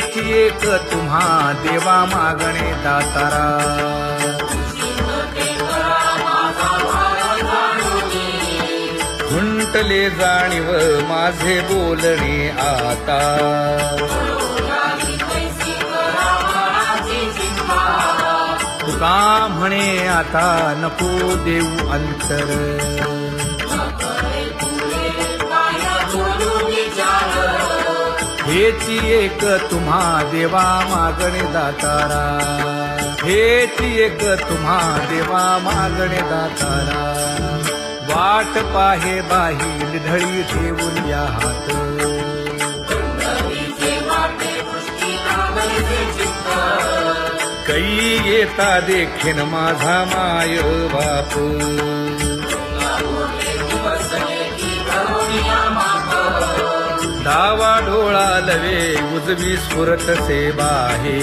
हेच एक तुम्हा देवा मागणे दातारा. खुंटले जाणीव माझे बोलणे आता. तुका म्हणे आता नको देऊ अंतर. हेच एक तुम्हा देवा मागणे दातारा. हेच एक तुम्हा देवा मागणे दातारा. वाट पाहे बाही ढळी ठेवून या हात. कै येता देखीन माझा माय बाप. डावा डोळा लवे उजवी स्फुरत से बाहे.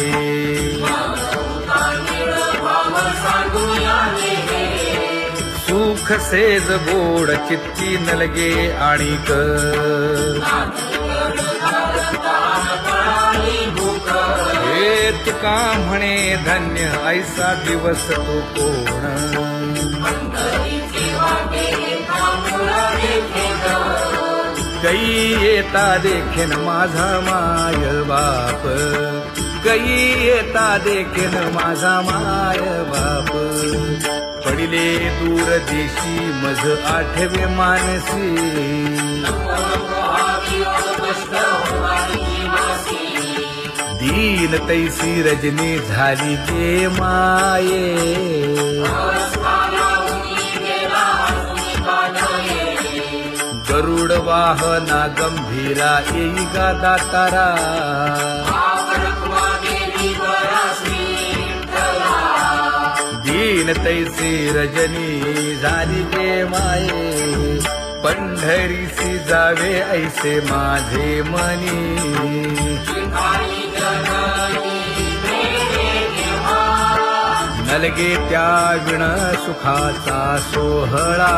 सुख सेज गोड चित्ती नलगे आणिक. हे तुका म्हणे धन्य ऐसा दिवस तो कोण. कै येता देखीन माझा माय बाप. कै येता देखीन माझा माय बाप. पडिले दूर देशी मज आठवे मानसी. दीन तैसी रजनी झाली गे माये. गरुड वाहना गंभीरा येई गा दातारा. दीन तैसी रजनी झाली गे माये. पंढरीसी जावे ऐसे माझे मनी. नलगे त्या विण सुखाचा सोहळा.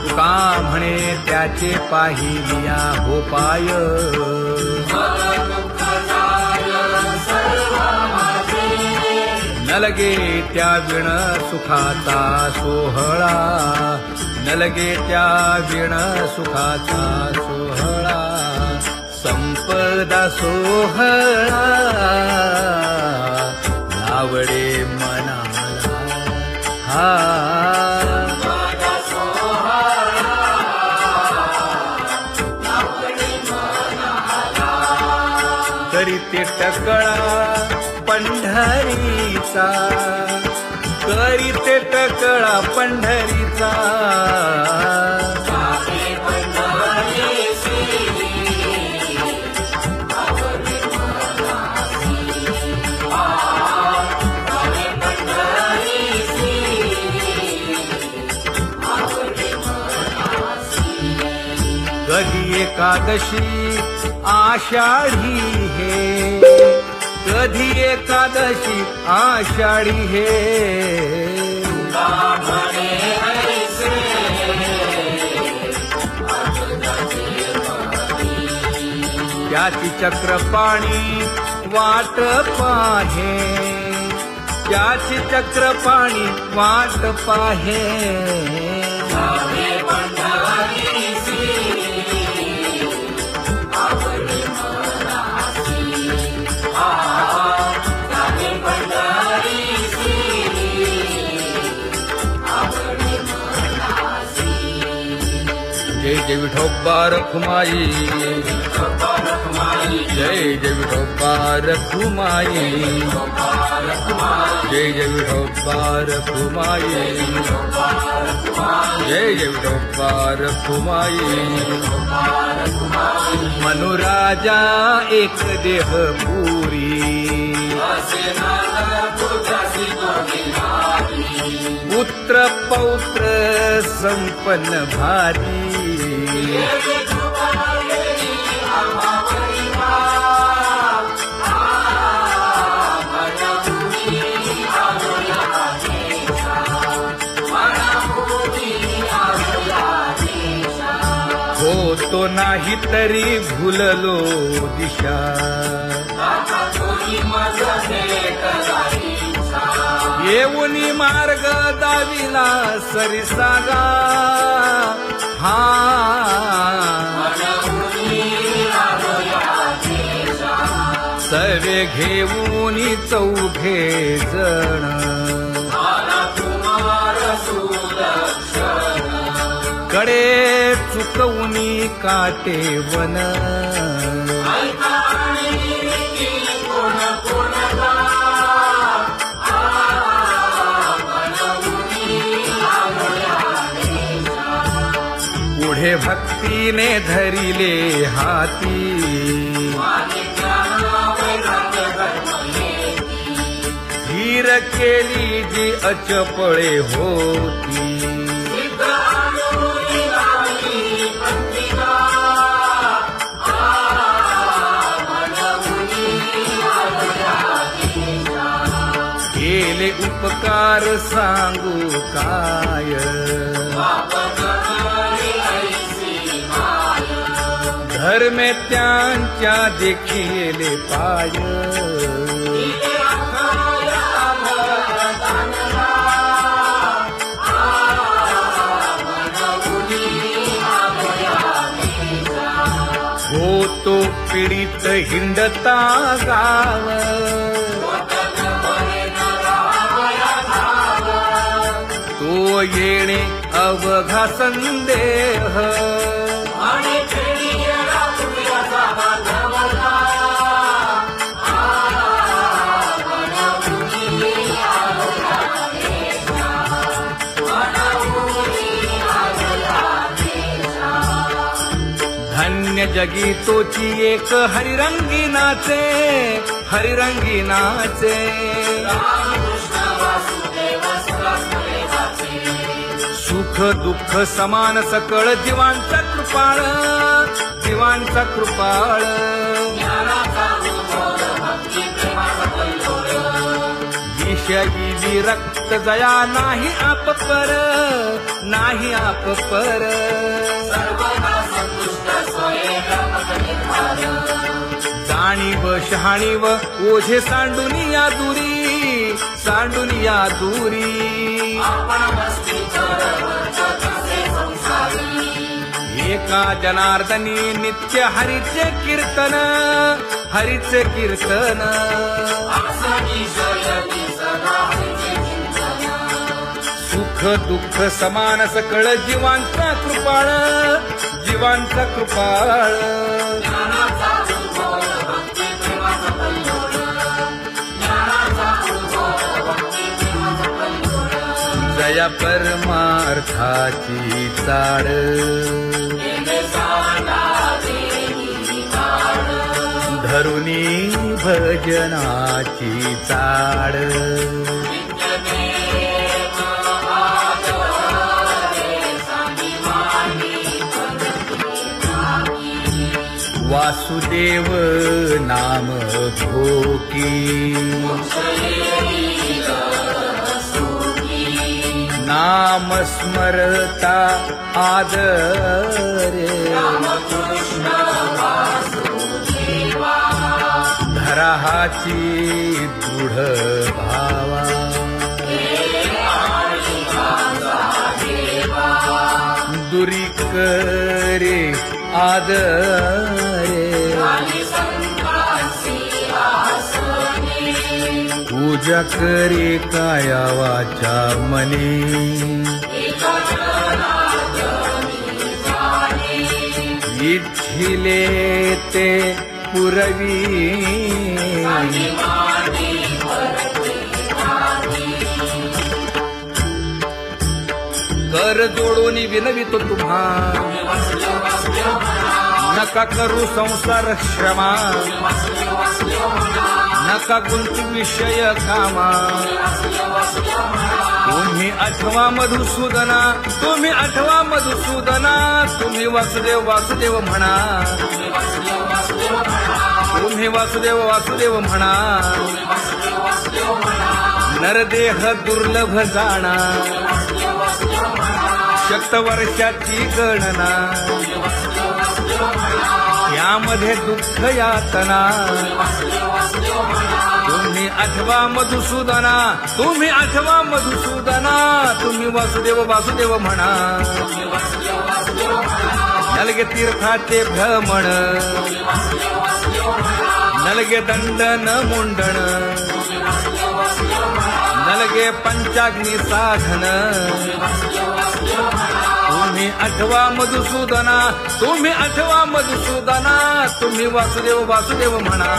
तुका म्हणे त्याचे पाहिलिया हो पाय. नलगे त्या विण सुखाचा सोहळा. नलगे त्या विण सुखाचा सोहळा. संपदा सोहळा आवडे मनाला. हा करीते टकळा पंढरीचा. करीते टकळा पंढरीचा. कधी एकादशी आषाढी हे. कधी एकादशी आषाढी हे. त्याची चक्रपाणी वाट पाहे. त्याची चक्रपाणी वाट पाहे. जय जय विठोबा रखुमाई. जय जय विठोबा रखुमाई. जय जय विठोबा रखुमाई. जय जय विठोबा रखुमाई. मनुराजा एक देह पुरी. पुत्र पौत्र संपन्न भारी. होतो नाही तरी भुललो दिशा येऊनी मार्ग दाविला सरिसागा हा सवे घेऊनी चौघे जण कडे चुकवूनी काटे वन पुढे भक्तीने धरिले हाती धीर केली जी अचपळे होती केले उपकार सांगू काय धर्मे त्यांच्या देखिले पाय होतो पीडित हिंडता गाव तो येणे अवघा संदेह धन्य जगी तोची एक हरिरंगी नाचे हरिरंगी नाचे सुख दुःख समान सकळ जीवांचा कृपाळ जीवांचा कृपाळ विषयी विरक्त जया नाही आप पर नाही आप पर जाणीव शहाणीव ओझे सांडुनिया दुरी सांडुनिया दुरी एका जनार्दनी नित्य हरीचे कीर्तन हरीचे कीर्तन सुख दुःख समान सकळ जीवांचा कृपाळ जीवांचा कृपाळ जया परमार्थाची चाड धरुनी भजनाची चाड वासुदेव नाम घोकी नाम स्मरता आदरे धराहाची दृढ भावा दुरी करे आदरे पूजा करे काया वाचा मने इच्छिले ते पुरवी कर जोडून विनवितो तुम्हा नका करू संसार श्रमा नका गुंतू विषय कामा तुम्ही आठवा मधुसूदना तुम्ही आठवा मधुसूदना तुम्ही वासुदेव वासुदेव म्हणा तुम्ही वासुदेव वासुदेव म्हणा नरदेह दुर्लभ जाणा शतवर्षाची गणना यामध्ये दुःख यातना तुम्ही आठवा मधुसूदना तुम्ही आठवा मधुसूदना तुम्ही वासुदेव वासुदेव म्हणा नलगे तीर्थाचे भ्रमण नलगे दंडन मुंडण नलगे पंचाग्नी साधन तुम्ही आठवा मधुसूदना तुम्ही आठवा मधुसूदना तुम्ही वासुदेव वासुदेव म्हणा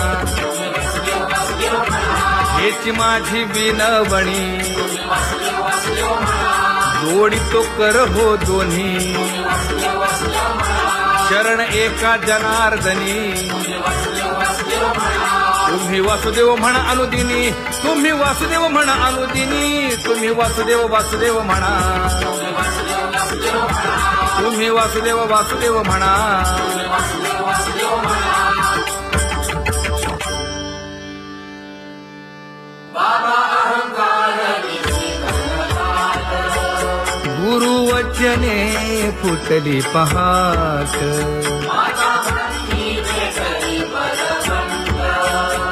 हेची माझी विनवणी जोडितो कर हो दोन्ही शरण एका जनार्दनी तुम्ही वासुदेव म्हणा अनुदिनी तुम्ही वासुदेव म्हणा अनुदिनी तुम्ही वासुदेव वासुदेव म्हणा तुम्ही वासुदेव वासुदेव म्हणा गुरुवचने फुटली पहाट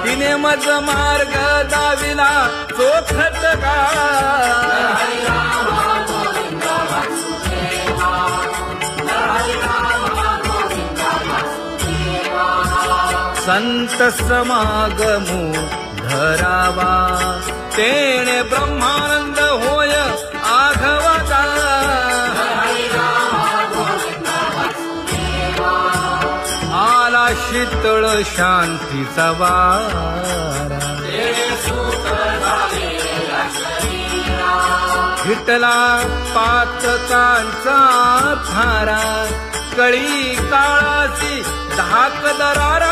तिने मज मार्ग दाविला चोखत का संत समागमू धरावा तेणे ब्रह्मानंद होय आघवा का आला शीतळ शांतीचा वारा विठला पातकांचा थारा कळी काळाची धाक दरारा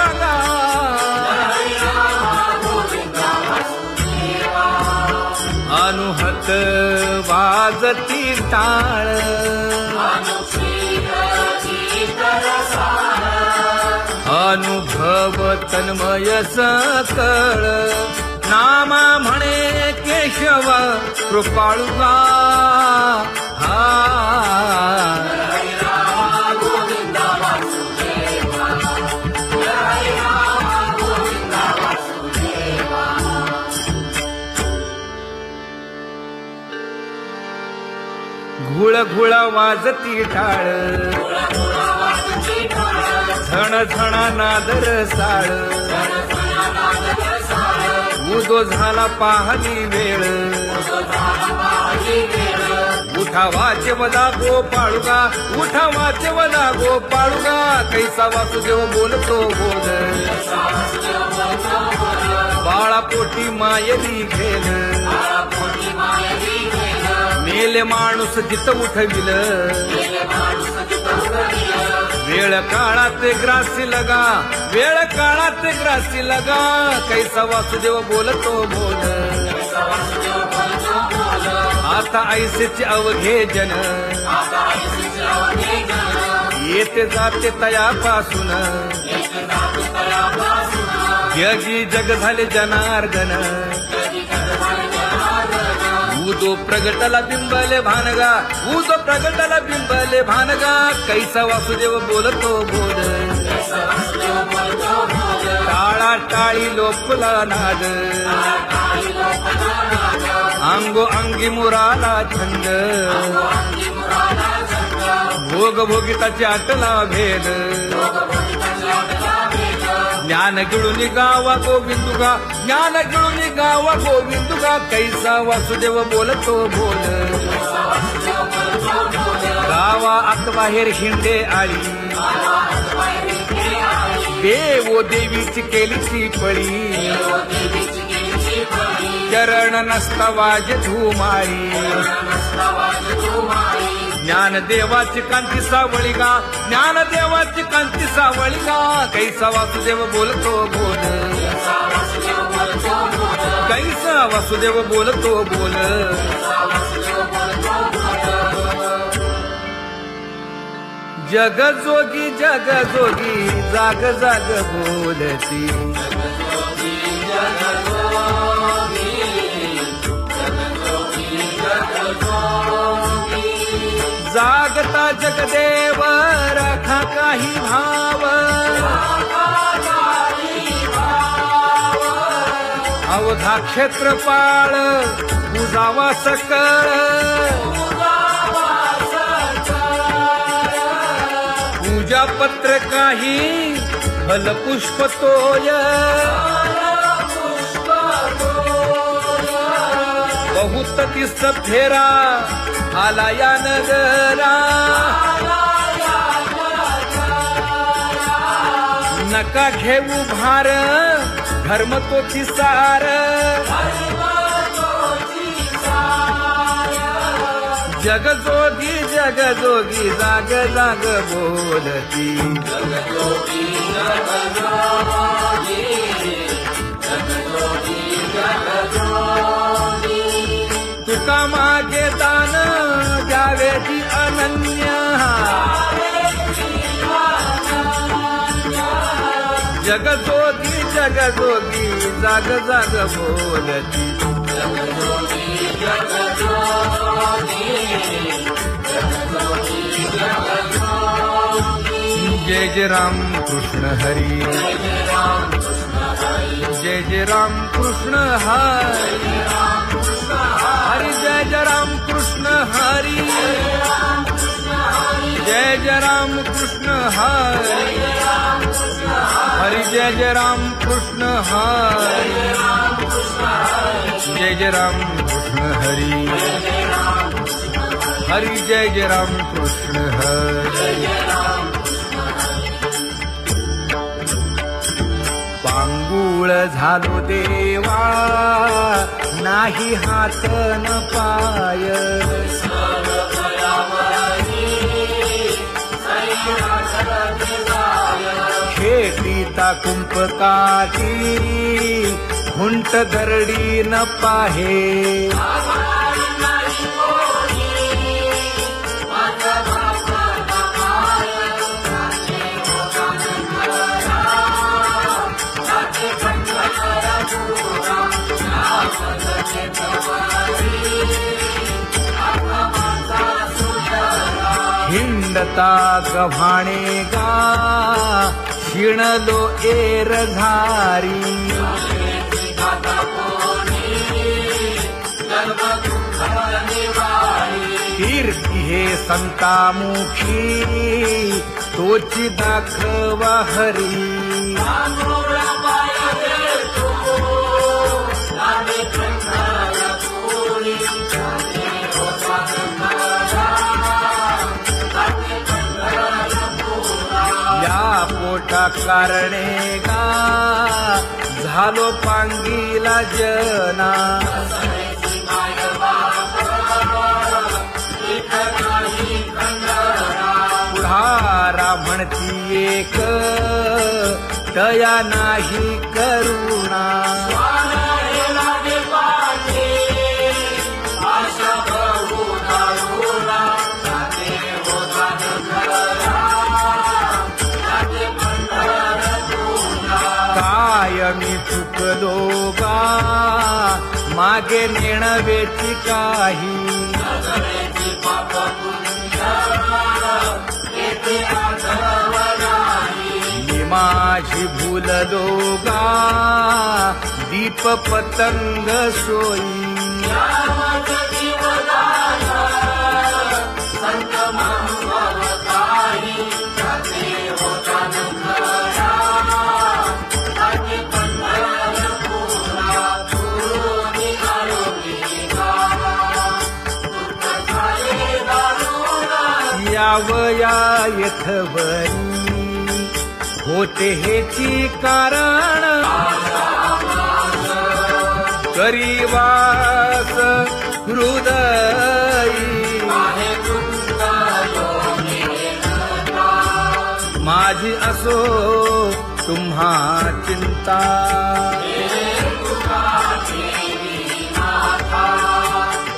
अनुहत वाजती टाळ अनुभव तन्मय सकळ नामा म्हणे केशव कृपाळुगा घुळ घुळ वाजती टाळ झण झणा नादर साळ उदो झाला पाहली वेळ उठा वाचे वदा गोपाळुगा उठा वाचे वदा गोपाळुगा कैसा वासुदेव बोलतो बोल बाळा पोटी मायली घेल मेले माणूस जित उठविल वेळ काळात ग्रासी लगा वेळ काळात ग्रासी लगा कैसा वासुदेव बोलतो बोल आता ऐसेचे अवघे जन येते जाते तयापासून जगी जग झाले जनार्दन उदो प्रगटला बिंबले भानगा उदो प्रगटला बिंबले भानगा कैसा वासुदेव बोलतो बोल टाळा टाळी लोपला नाद अंगो अंगी मुराला छंद भोग भोगिताची आटला भेद ज्ञान गिळून गावा गोविंदुगा ज्ञान गिळून गावा गोविंदुगा कैसा वासुदेव बोलतो बोल गावा आत बाहेर हिंडे आळी देवो देवीची केलीची पळी चरण नसता वाज धुमाळी ज्ञान देवाची कांती सावळी गा ज्ञान देवाची कांती सावळी गा कैसा वासुदेव बोलतो बोल कैसा वासुदेव बोलतो बोल जग जोगी जाग जाग बोलती जागता जगदेव राखा काही भाव अवधा क्षेत्रपाळ पूजावा सकळ पूजा पत्र काही फलपुष्प तोय बहुत तीस फेरा आला या नगरा नका घेऊ भार धर्म तोची सार जगजोगी जगजोगी जाग जाग बोलती तुका मागे दान द्यावेची अनन्य जगजोगी जगजोगी जाग जाग बोलती जय जय राम कृष्ण हरी जय जय राम कृष्ण हरी हरि जय जय राम कृष्ण हरी जय जय राम कृष्ण हरी हरि जय जय राम कृष्ण हरी जय जय राम कृष्ण हरी हरि जय जय राम कृष्ण हरी पांगुळ झालो देवा नाही हात न पाय खेटीता कुंपकाठी हुंट दरडी न पाहे हिंडता गव्हाणे गा शिणलो एर झारी कीर्ती हे संतामुखी तोची दाखवा हरी पोटा कारणे गा झालो पांगीला जना पुढारा म्हणती एक तया नाही करुणा मी चुकलो गा मागे नेणवेची काही मी माझी भूललो गा दीप पतंग सोयी यावया यथवरी होते हेची कारण करीवास हृदयी माझी असो तुम्हा चिंता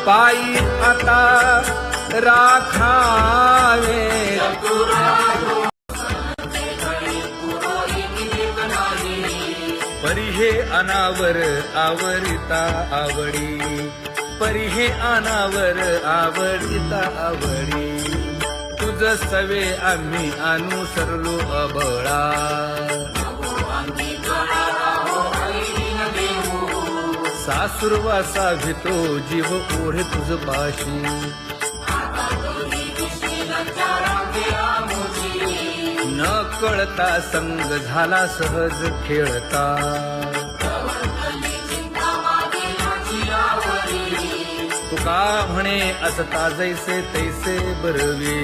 पायी आता राखावे परिहे अनावर आवरिता आवडी परिहे अनावर आवडिता आवडी तुझ सवे आम्ही अनुसरलो अबळा सासुरवासा भितो जीव ओढे तुझ पाशी न कळता संग झाला सहज खेळता तुका म्हणे असता जैसे तैसे बरवे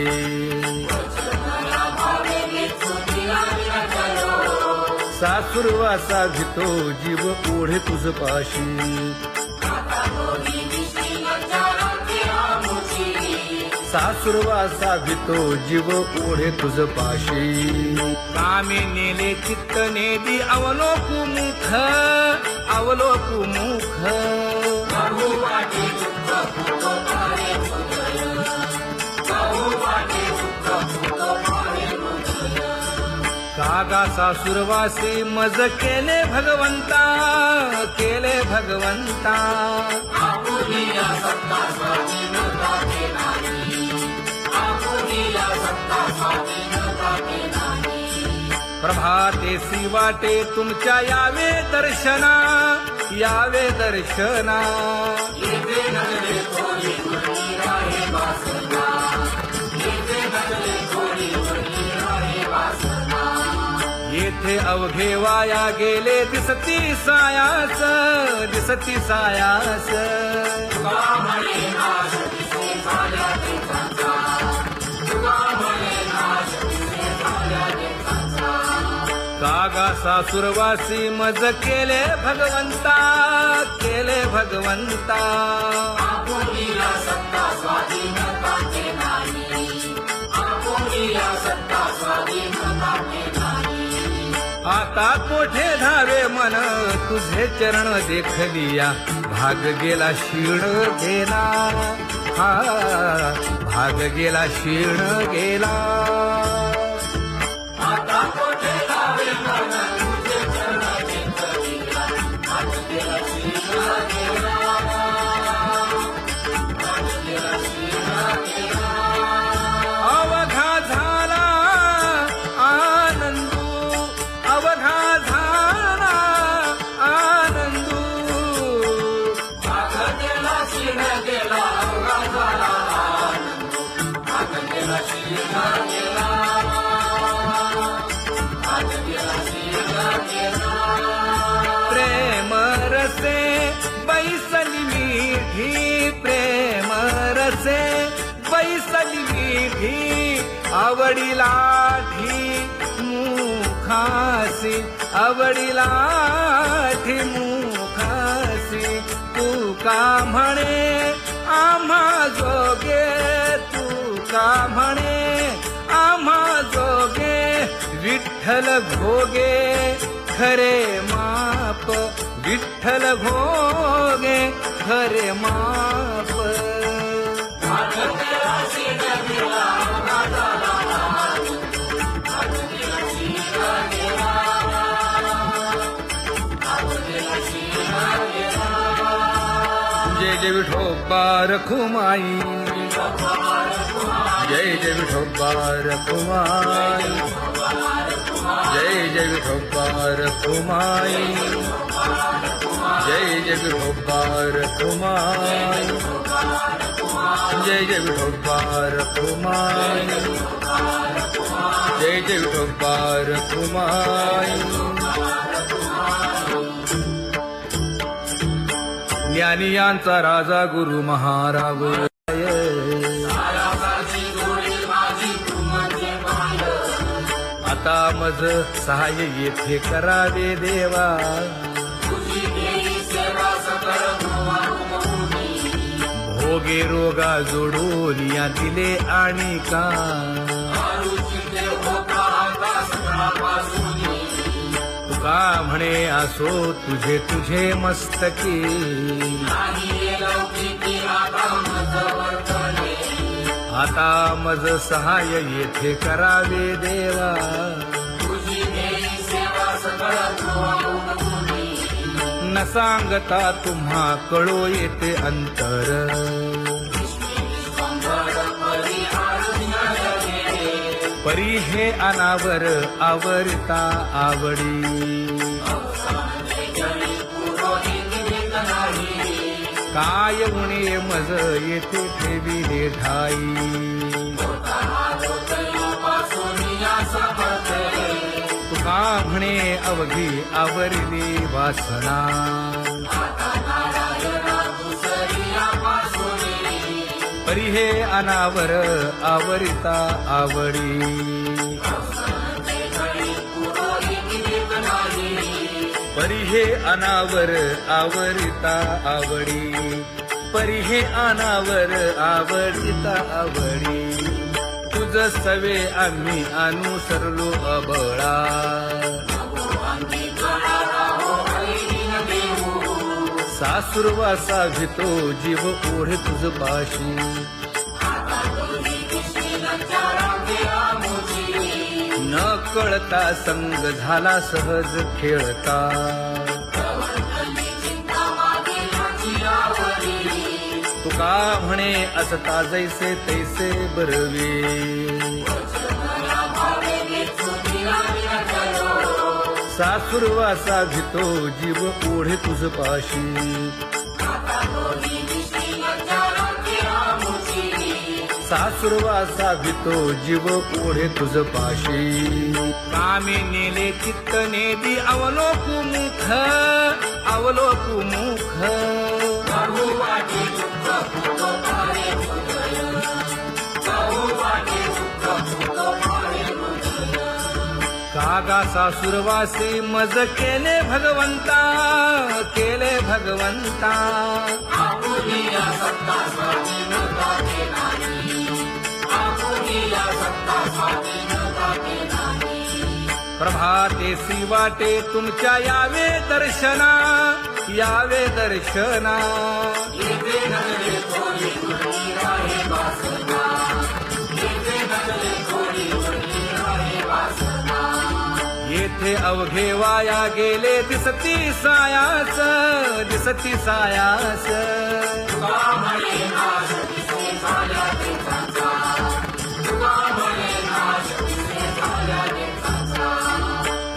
सासुरवासा भितो जीव ओढे तुझ पाशी सासुरवासा भितो जीव ओढे तुझ पाशी कामे नेले चित्त नेदी अवलोकु मुख अवलोकु मुख कागा सासुरवासी मज केले भगवंता केले भगवंता प्रभाते वाटे तुमच्या यावे दर्शना यावे दर्शना येथे अवघे वाया गेले दिसती सायास दिसती सायास कागा सासुरवासी मज केले भगवंता केले भगवंता आता कोठे धावे मन तुझे चरण देखलिया भाग गेला क्षीण गेला हा भाग गेला क्षीण गेला आता कोठे धावे मन तुझे चरण देखलिया भाग गेला क्षीण गेला भाग गेला क्षीण गेला अवघा झाला आनंदू अवघा झाला आनंदू भाग गेला क्षीण गेला अवघा झाला आनंदू भाग गेला क्षीण गेला भाग गेला क्षीण गेला प्रेम रसे बैसली मीठी प्रेम रसे बैसली मीठी आवडीला मुखासी आवडीला मुखासी तू का म्हणे आम्हा जोगे तू का म्हणे आम्हा जोगे विठ्ठल भोगे खरे माप विठ्ठल भोगे खरे माप जय जय विठोबा रखुमाई जय जय विठोबा रखुमाई जय जय विठोबा रखुमाई जय जय विठोबा रखुमाई जय जय विठोबा रखुमाई जय जय विठोबा रखुमाई ज्ञानियांचा राजा गुरु महाराज आता मज सहाय्य येथे करावे देवा भोगे रोगा जोडून या दिले आणि का तुका म्हणे असो तुझे तुझे मस्तकी आता मज सहाय्य येथे करावे देवा न सांगता तुम्हा कळो येते अंतर परी हे अनावर आवरता आवडी काय उणे मज येथे ठेविले ठाई तुका म्हणे अवघी आवरली वासना परी हे अनावर आवरिता आवडी परी हे अनावर आवरिता आवडी परी हे अनावर आवरिता आवडी तुझ सवे आम्ही अनुसरलो अबळा सासुरवासा भितो जीव ओढे तुझ पाशी न कळता संग झाला सहज खेळता तुका म्हणे असता जैसे तैसे बरवे सासुरवासा भितो जीव ओढे तुझ पाशी सासुरवासा भितो जीव ओढे तुझ पाशी कामे नेले चित्त नेदी अवलोकु मुख अवलोकु मुख कागा सासुरवासी मज केले भगवंता केले भगवंता प्रभाते वाटे तुमच्या यावे दर्शना यावे दर्शना येथे अवघे वाया गेले दिसती सायास दिसती सायास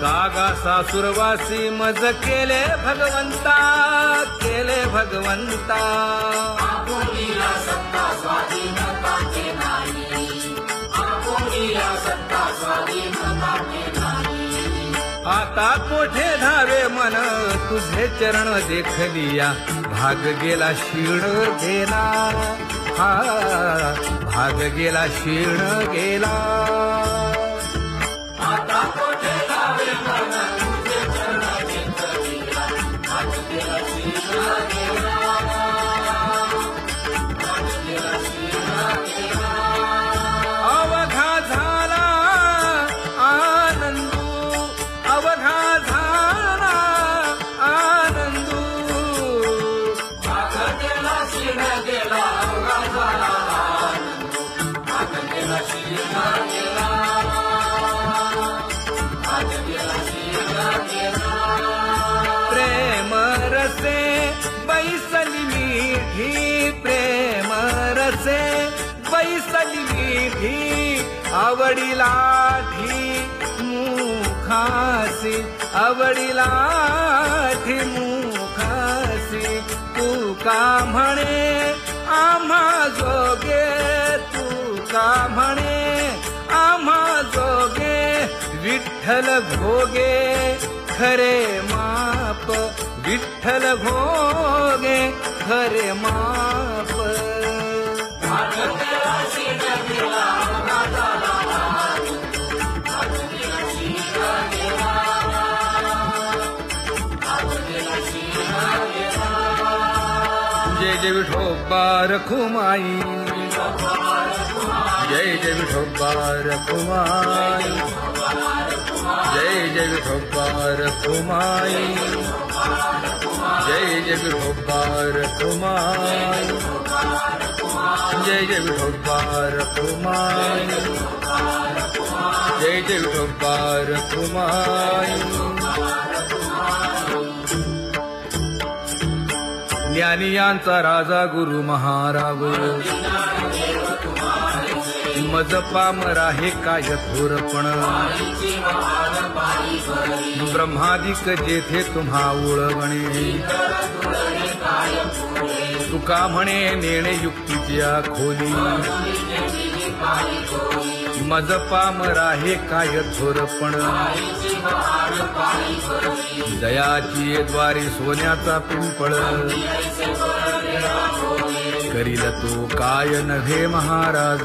कागा सासुरवासी मज केले भगवंता केले भगवंता आता कोठे धावे मन तुझे चरण देखलिया भाग गेला क्षीण गेला हा भाग गेला क्षीण गेला आता कोठे धावे मन तुझे चरण देखलिया भाग गेला क्षीण गेला भाग गेला क्षीण गेला अवघा झाला आनंद अवघा झाला आनंदू भाग गेला क्षीण गेला अवघा झाला आनंदू भाग गेला क्षीण गेला भाग गेला क्षीण गेला प्रेम रसे बैसली मीठी प्रेम रसे बैसली मीठी आवडीला ठी मुखासी आवडीला ठी मुखासी तू का म्हणे आम्हा जोगे तू का म्हणे आम्हा जोगे विठ्ठल भोगे खरे माप विठ्ठल भोगे खरे माप जय जय विठोबा रखुमाई जय जय विठोबा रखुमाई जय जय विठोबा रखुमाई जय जय विठोबा रखुमाई जय जय विठोबा रखुमाई जय जय विठोबा रखुमाई ज्ञानियांचा राजा गुरु महाराज मज पामरा हे काय थोरपण ब्रह्मादिक जेथे तुम्हा उळवणे तुका म्हणे नेणे युक्तीच्या खोली मज पामरा हे काय थोरपण दयाची द्वारे सोन्याचा पिंपळ करील तो काय नव्हे महाराज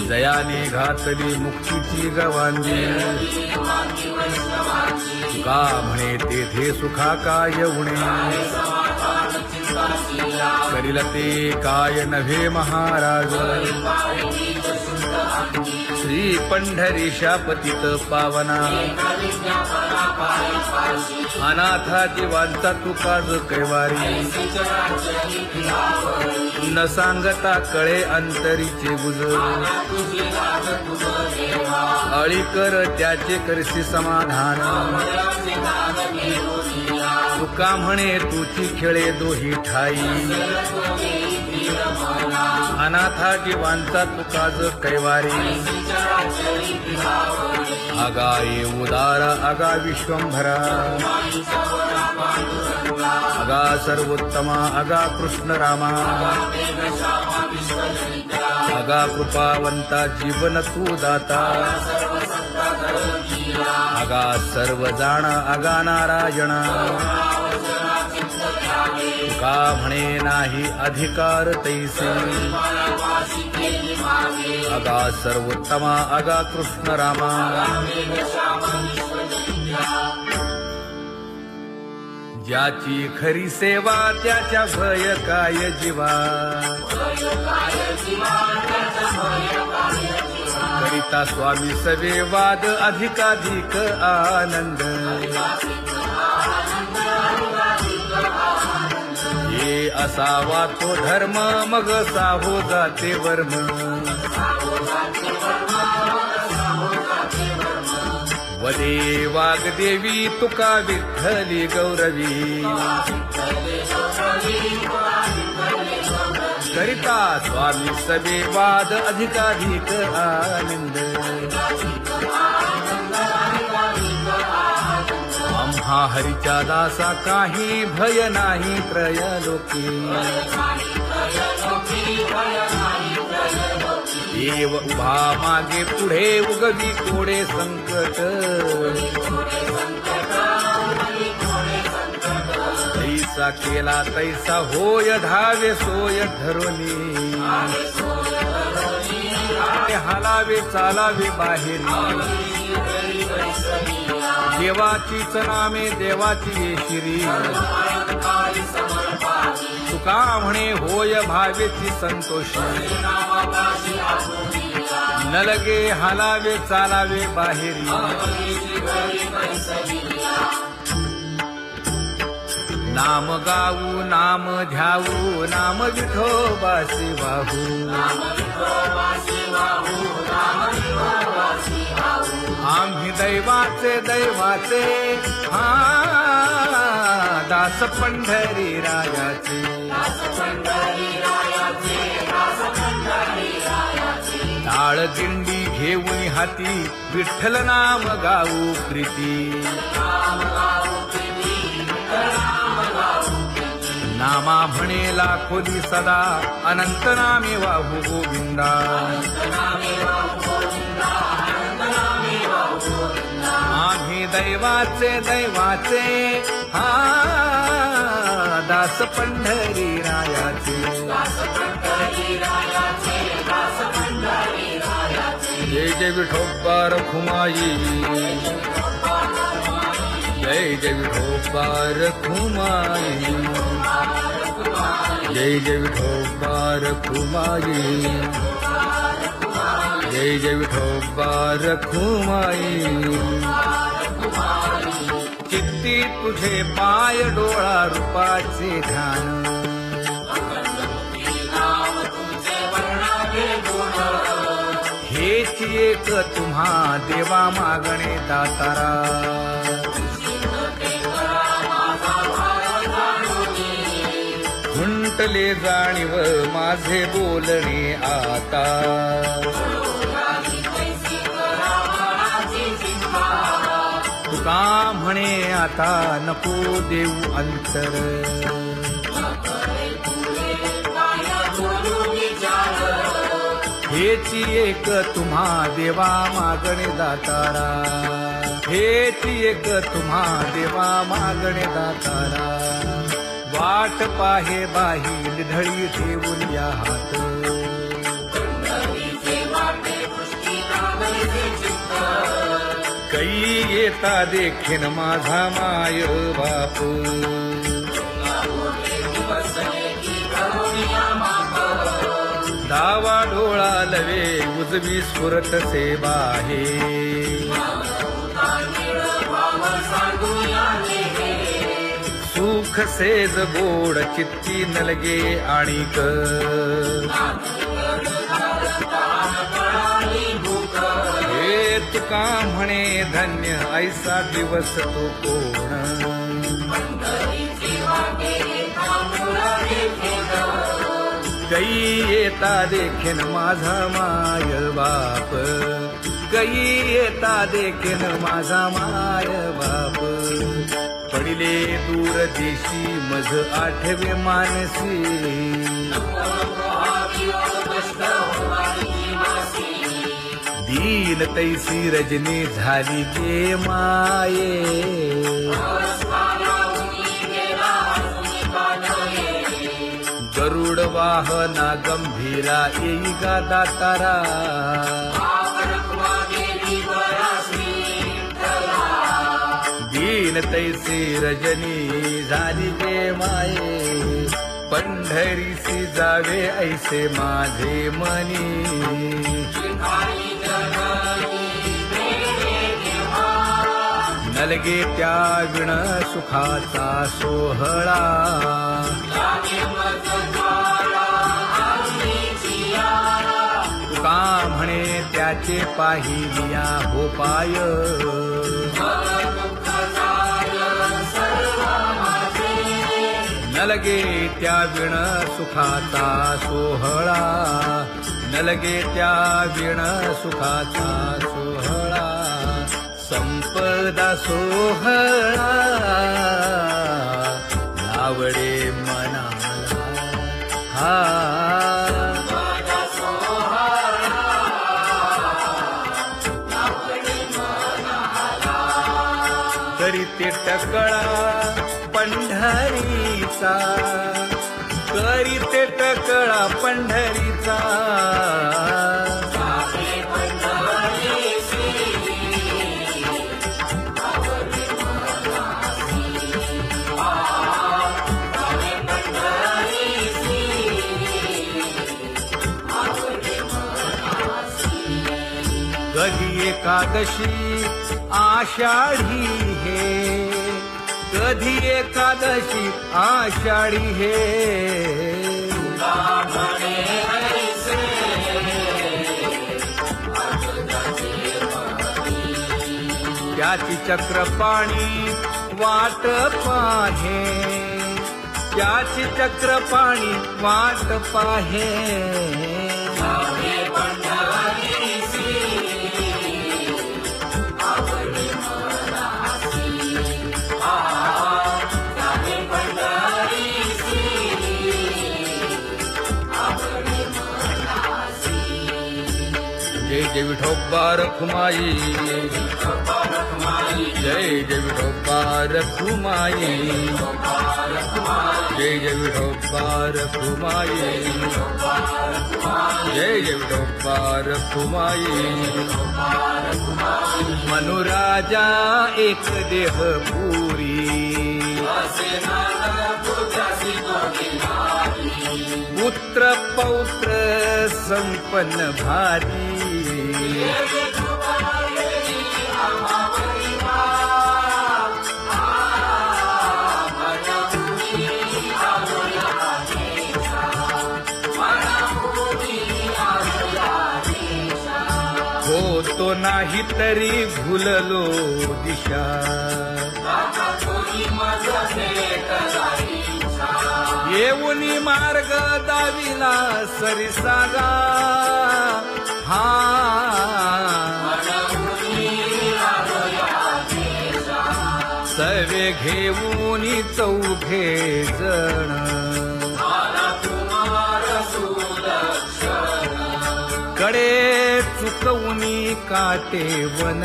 दयाने घातली मुक्तीची गवांगी का म्हणे तेथे सुखा काय उणे करील ते काय नव्हे महाराज श्री पंढरीशा पतित पावना अनाथा जीवांचा तुकाज कैवारी न सांगता कळे अंतरीचे गुज अळी कर त्याचे करशी समाधान तुका म्हणे तुची खेळे दोही ठाई अनाथा जीवांचा तुकाज कैवारी आगा ये उदार आगा विश्वंभरा आगा सर्वोत्तमा आगा कृष्ण रामा आगा कृपावंता जीवन तू दाता आगा सर्व जाणा आगा नारायणा तुका म्हणे नाही अधिकार तैसे आगा सर्वोत्तमा आगा कृष्ण रामा ज्याची खरी सेवा त्याच्या भय काय जीवा करिता स्वामी सवे वाद अधिकाधिक आनंद ये असावा तो धर्म मग साहो जाते वर्म वदे वाग्देवी तुका विठ्ठली गौरवी करिता स्वामी सवे वाद अधिकाधिक आनंद आम्हा हरीच्या दासा काही भय नाही त्रयलोकी देव उभा मागे पुढे उगवी कोडे संकट तैसा केला तैसा होय धावे सोय धरोनी हालावे चालावे बाहेरी देवाचीच नामे देवाची शिरी तुका म्हणे होय भावेची संतोषी न लगे हालावे चालावे बाहेरी नाम गाऊ नाम ध्याऊ नाम विठोबासी वाहू आम्ही दैवाचे दैवाचे हा दास पंढरी रायाचे टाळ दिंडी घेऊन हाती विठ्ठल नाम गाऊ प्रीती नामा म्हणेला खोली सदा अनंत नामे वाहू गोविंदा आम्ही दैवाचे दैवाचे हा दास पंढरी रायाचे जय जय विठोबा रखुमाई जय जय विठोबा रखुमाई जय जय विठोबा रखुमाई जय जय विठोबा रखुमाई चित्ती तुझे पाय डोळा रूपाचे ध्यान हेच एक तुम्हा देवा मागणे दातारा हुंड उमटले जाणीव माझे बोलणे आता. तुका म्हणे आता नको देऊ अंतर. हेची एक तुम्हा देवा मागणे दातारा. हेची एक तुम्हा देवा मागणे दातारा. वाट पाहे बाही ढळी ठेवून या हात. कै येता देखीन माझा माय बाप. डावा डोळा लवे उजवी स्फुरत से बाहे. सुख सेज गोड चित्ती नलगे आणिक. हे तुका म्हणे धन्य ऐसा दिवस तो कोण. कै येता देखीन माझा माय बाप. कै येता देखीन माझा माय बाप. पडिले दूर देशी मज आठवे मानसी. दीन तैसी रजनी झाली गे माये. गरुड वाहना गंभीरा येई गा दातारा. दीन तैसी रजनी झाली गे माये. पंढरीसी जावे ऐसे माझे मनी. नलगे त्या विण सुखाचा सोहळा. तुका म्हणे त्याचे पाहिलिया हो पाय. नलगे त्या विण सुखाचा सोहळा. नलगे त्या विण सुखाचा सोहळा. संपदा सोहळा आवडे मनाला. हा करीते टकळा पंढरीचा. करीते टकळा पंढरीचा. कधी एकादशी आषाढी हे. कधी एकादशी आषाढी हे. त्याची चक्रपाणी वाट पाहे. त्याची चक्रपाणी वाट पाहे. जय जय विठोबा रखुमाई. जय जय विठोबा रखुमाई. जय जय विठोबा रखुमाई. जय जय विठोबा रखुमाई. मनुराजा एक देह पुरी. पुत्र पौत्र संपन्न भारी. होतो नाही तरी भुललो दिशा. येऊनी मार्ग दाविला सरिसागा हा सर्वे घेऊनी चौघे जण कडे चुकवूनी काटे वन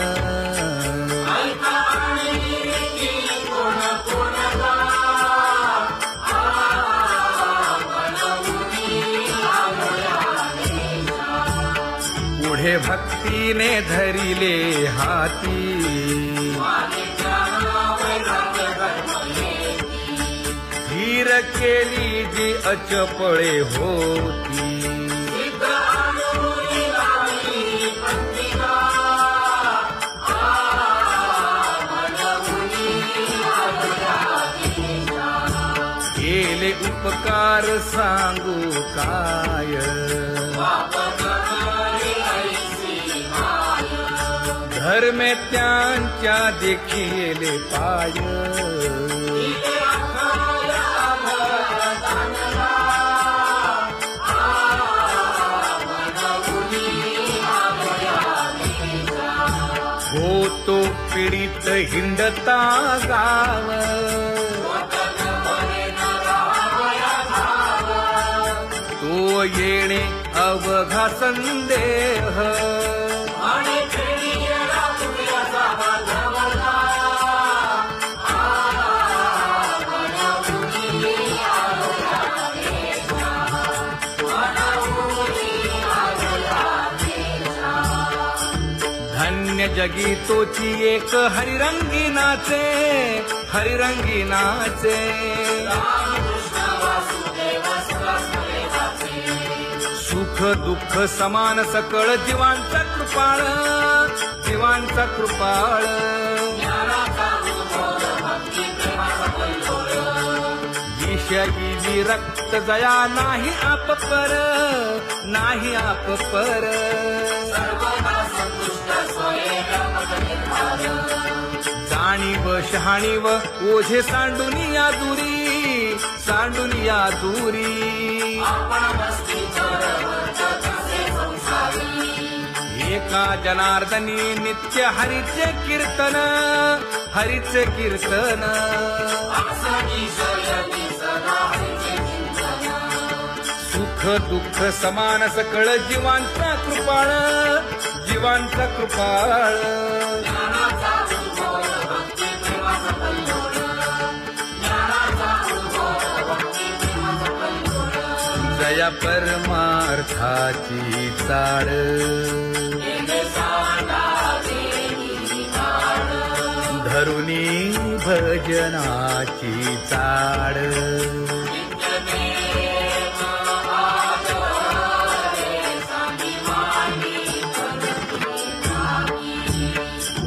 पुढे भक्तीने धरिले हाती धीर केली जी अचपळे होती केले उपकार सांगू काय धर्मे त्यांच्या देखिले पाय होतो पीडित हिंडता गाव तो येणे अवघा संदेह धन्य जगी तोची एक हरिरंगी नाचे हरिरंगी नाचे सुख दुःख समान सकळ जीवांचा कृपाळ जीवांचा कृपाळ विषयी विरक्त जया नाही आपपर नाही आपपर जाणीव शहाणीव ओझे सांडुनिया दूरी एका जनार्दनी नित्य हरीचे कीर्तन सुख दुःख समान सकळ जीवांचा कृपाळ जया परमार्थाची चाळ धरुनी भजनाची चाळ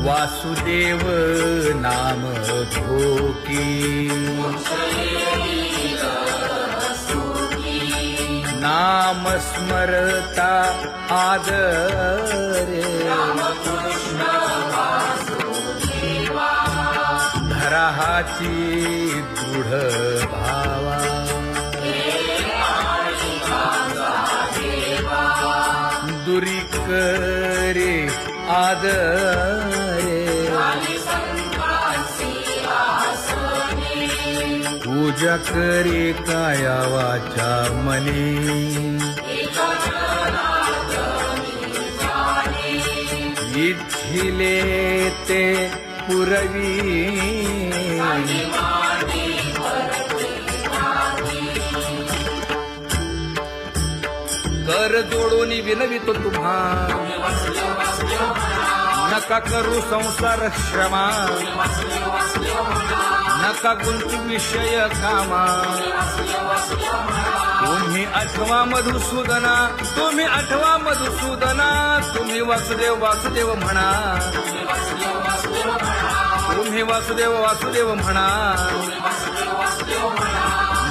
वासुदेव नाम घोकी नाम स्मरता आदरे धराहाची दृढ भावा दुरी करे आदरे पूजा करे काया वाचा मने इच्छिले ते पुरवी कर जोडून विनवितो तुम्हा नका करू संसार श्रमा नका गुंतू विषय कामा तुम्ही आठवा मधुसूदना तुम्ही वासुदेव म्हणा तुम्ही वासुदेव म्हणा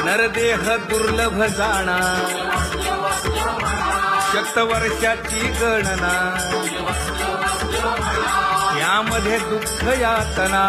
नरदेह दुर्लभ जाणा शतवर्षाची गणना यामध्ये दुःख यातना